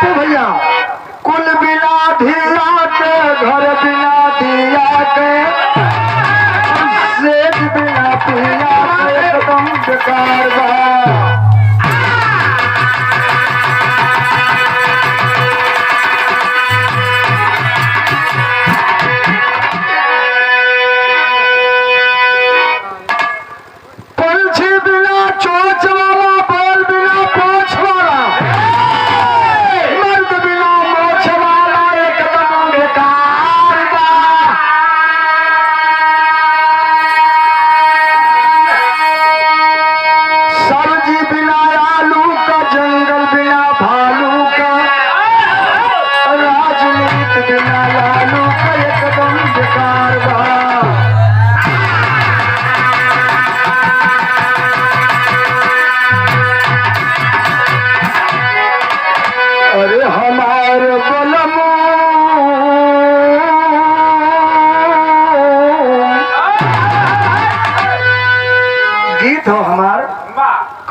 तो भैया कुल बिना धिया के घर बिना दिया के सेठ बिना पिया के एकदम बेकार बा।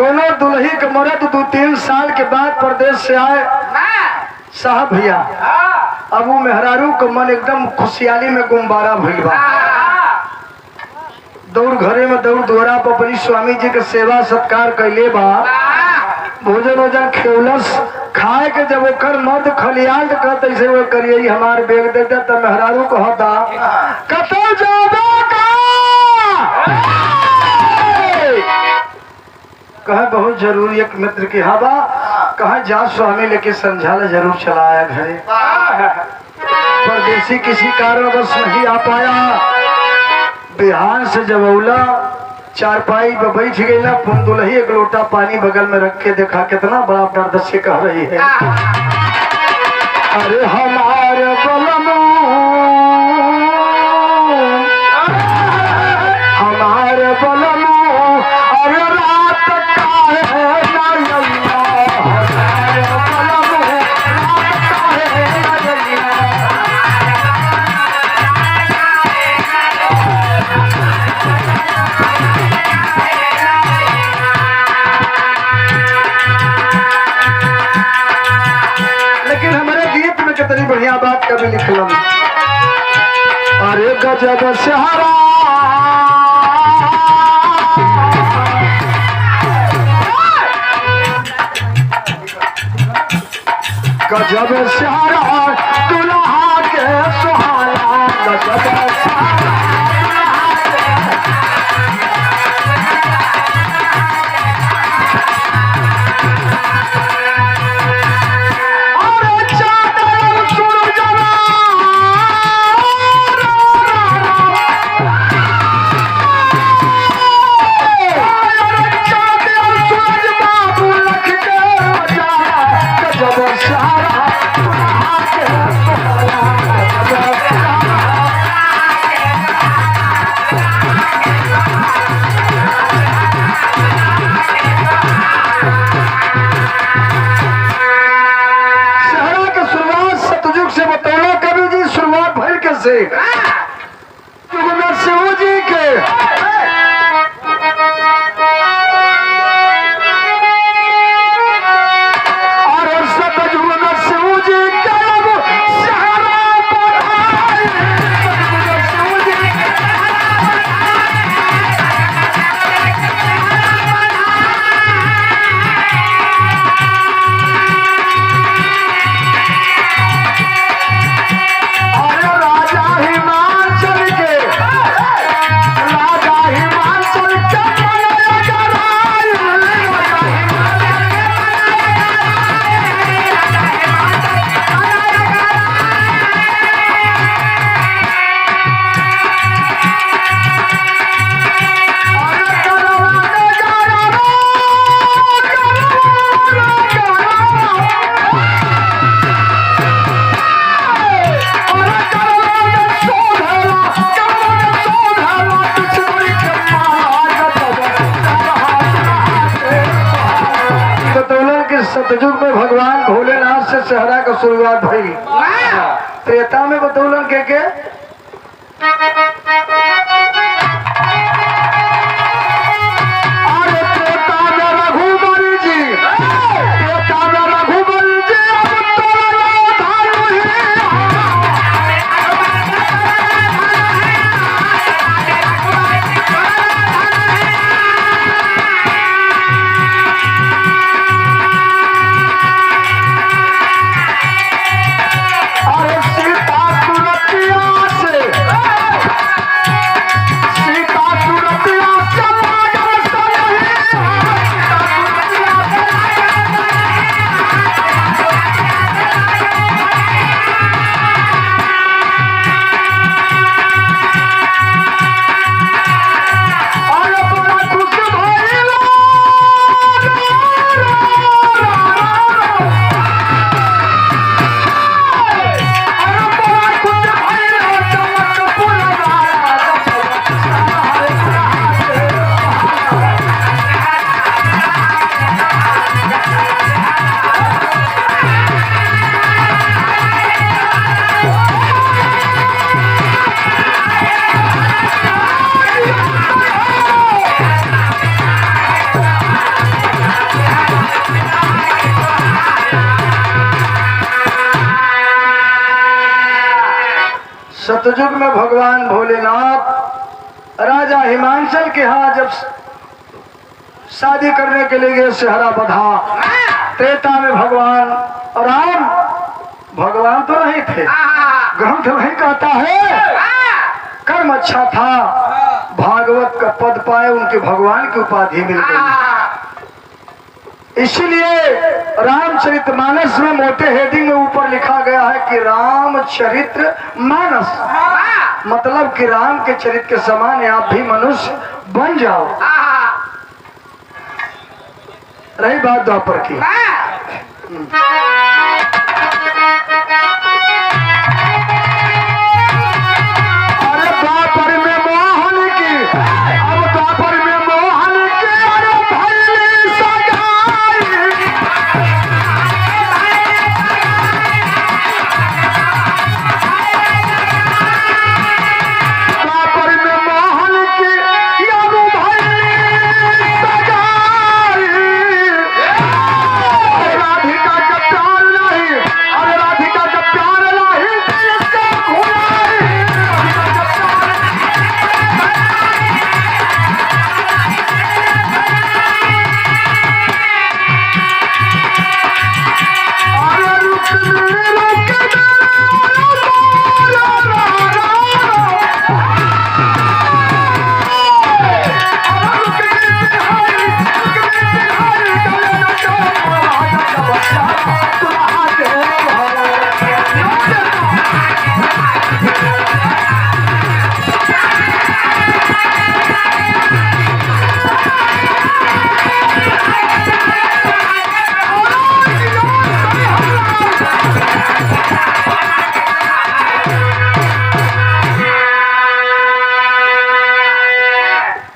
कोनो दुल्ही के मरद 2-3 साल के बाद प्रदेश से आए साहब भैया, अब वो मेहरारू के मन एकदम खुशहाली में गुम्बारा भइल बा। दौड़ घरे में दौड़ द्वारा पर अपनी स्वामी जी के सेवा सत्कार कैले बा। भोजन वोजन खेवलस खाए के जब ओकर मर्द खलियाल कहते ऐसे वो करिए हमार बेग दे दे तो मेहरारू कहता कतो जाबे का कहा बहुत जरूरी एक मित्र की हवा कहा जा स्वामी लेके समझाला जरूर चलाया घरे। परदेसी किसी कारणवश नहीं आ पाया। बिहार से जब औला चारपाई पे बैठ गई ना दुल्ही एक लोटा पानी बगल में रख के देखा कितना बड़ा दर्द से कह रही है अरे हमारे बलमू हमारे बलमू अरे रात कितनी बढ़िया बात कभी लिखलम। अरे गजब सहारा गजब सहारा दुल्हा के सुहाना गजब सहारा से शिव जी के और सतयुग शिव जी के सतयुग में भगवान भोलेनाथ से सहरा का शुरुआत भई। त्रेता में बतौलन के त्रेता में रघुबर जी सतयुग में भगवान भोलेनाथ राजा हिमांचल के यहाँ जब शादी करने के लिए गए सेहरा बधा। त्रेता में भगवान राम भगवान तो नहीं थे, ग्रंथ नहीं कहता है, कर्म अच्छा था, भागवत का पद पाए, उनके भगवान की उपाधि मिल गई। इसीलिए रामचरितमानस में मोटे हेडिंग में ऊपर लिखा गया है कि रामचरित्र मानस, मतलब कि राम के चरित्र के समान आप भी मनुष्य बन जाओ। रही बात द्वापर की, अरे द्वापर में मोहन की, अब द्वापर में मोहन की अरे भैली सगाई। द्वापर में मोहन की अब भैली सगाई। राधिका का प्यार नहीं, अरे राधिका का प्यार नहीं, इसका घुलाई। अरे रुक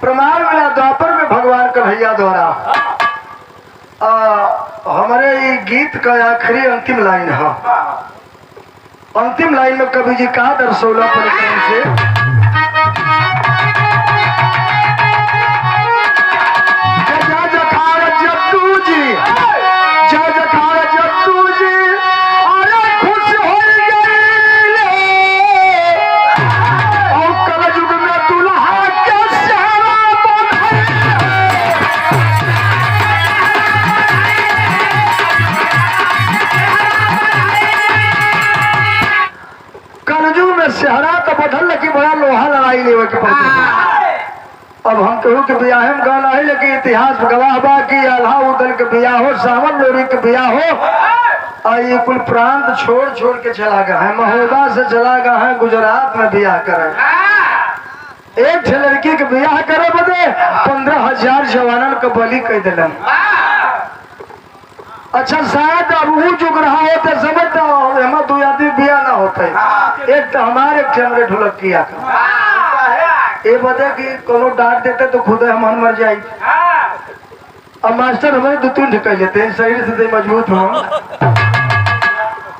प्रमाण मिला द्वापर में भगवान कन्हैया द्वारा। हमारे ये गीत का आखिरी अंतिम लाइन है। अंतिम लाइन में कवि जी कहा दरसोला परिक्रम से, जय जखार जद्दू जी, जय जखार जद्दू जी, अरे खुश हो गई और कलयुग में दुल्हा के सेहरा बंधाई। कलयुग में सेहरा तो बदल लगी, बड़ा लोहा लड़ाई लेवे के पड़ती। अब हम कहूँ कि बियाह में गाना है, लेकिन इतिहास गवाह बा कि अल्लाह उदल के बियाह हो, सावन लोरी के बियाह हो, और ये कुल प्रांत छोड़ छोड़ के चला गया है, महोबा से चला गया है गुजरात में बियाह करे। एक लड़की के बियाह करे बदे 15,000 जवानन के बलि कह दिलन। अच्छा शायद अब वो जुग रहा होते समझता हम 2 आदमी बियाह ना होते, एक तो हमारे एक ढोलक किया ये बता कि कोनो डांट देते तो खुद हम मर जाए। अब मास्टर हमें 2-3 ढकल लेते हैं, शरीर से मजबूत हो,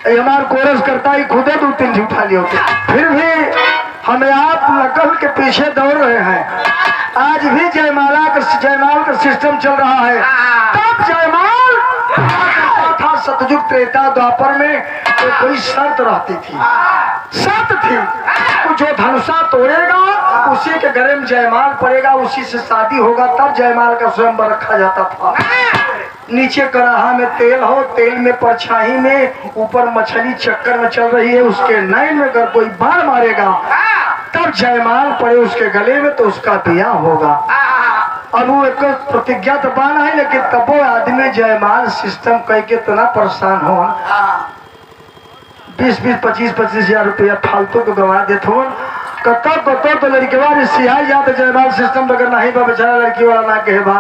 हमारा कोरस करता ही खुद 2-3 उठा लिए होते, फिर भी हमें आप नकल के पीछे दौड़ रहे हैं। आज भी जयमाल का सिस्टम चल रहा है। तब जयमाल था सतयुग त्रेता द्वापर में, तो कोई शर्त रहती थी, शर्त थी, जो धनुषा तोड़ेगा उसी के गले में जयमाल पड़ेगा, उसी से शादी होगा, तब जयमाल का स्वयंवर रखा जाता था। नीचे कड़ाहा में तेल हो, तेल में परछाई में, ऊपर मछली चक्कर में चल रही है, उसके नैन में अगर कोई बाण मारेगा तब जयमाल पड़े उसके गले में, तो उसका ब्याह होगा। अब वो एक प्रतिज्ञा तो बाना है, लेकिन तब वो आदमी जयमाल सिस्टम कह के इतना परेशान हो, 20-20, 25-25 हजार रुपया फालतू को गवा देते हो। कतो तो लड़की वाली सिहाई जाते जयमाल सिस्टम अगर नहीं बा, बेचारा लड़की वाला ना कहे बा,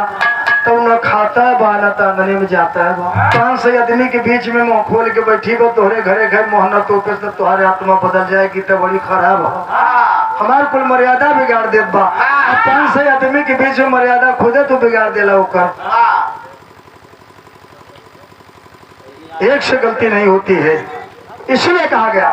तो न खाता है बा, न तांदने में जाता है बा। 500 आदमी के बीच में मुँह खोल के बैठी बा, तोहरे घरे घर मोहना तोपे से तुम्हारे आत्मा बदल जाएगी, तो बड़ी खराब हो, हमारे कुल मर्यादा बिगाड़ देत बा। 500 आदमी के बीच में मर्यादा खुदे तो बिगाड़ देला होकर। एक से गलती नहीं होती है, इसलिए कहा गया